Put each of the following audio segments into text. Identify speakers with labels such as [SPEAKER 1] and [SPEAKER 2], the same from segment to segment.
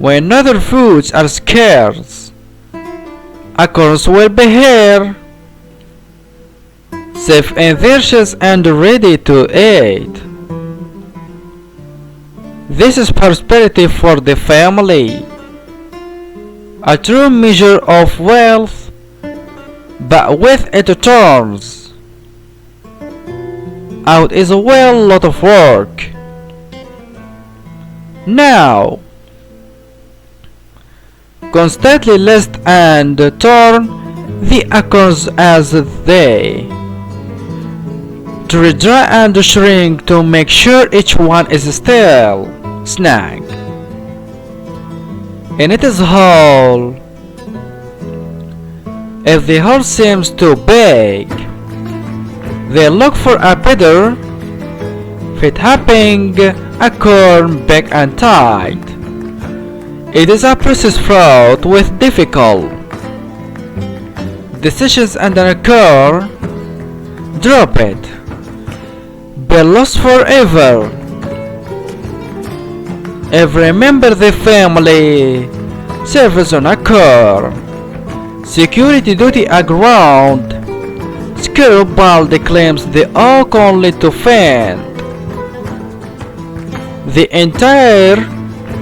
[SPEAKER 1] When other foods are scarce, acorns will be here, safe in their shells and ready to eat. This is prosperity for the family, a true measure of wealth, but with it turns out is a lot of work. Now, constantly list and turn the acorns as they dry and shrink to make sure each one is still snug in its hole. If the hole seems too big, they look for a better fit helping acorn big and tight. It is a process fraught with difficult decisions and an acorn drop it, be lost forever. Every member of the family serves on a car. Security duty aground. Scarabald claims the oak only to fend. The entire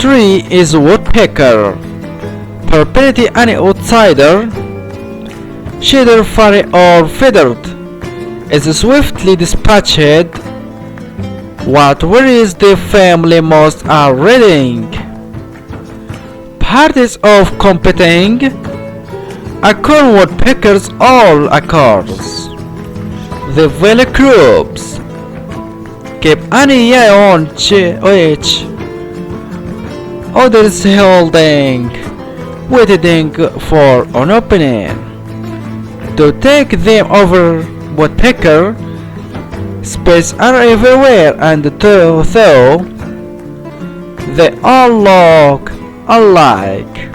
[SPEAKER 1] tree is woodpecker. Property any outsider, shader, furry or feathered, is swiftly dispatched. What worries the family most are reading parties of competing acorn woodpeckers, all acorns. The valley groups keep any eye on each others holding, waiting for an opening to take them over. Woodpecker space are everywhere, and though they all look alike,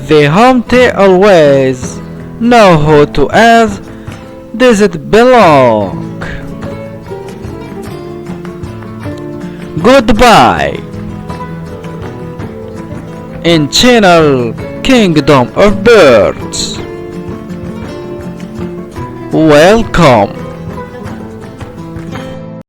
[SPEAKER 1] the home they always know who to ask. Does it belong? Goodbye in channel Kingdom of Birds. Welcome.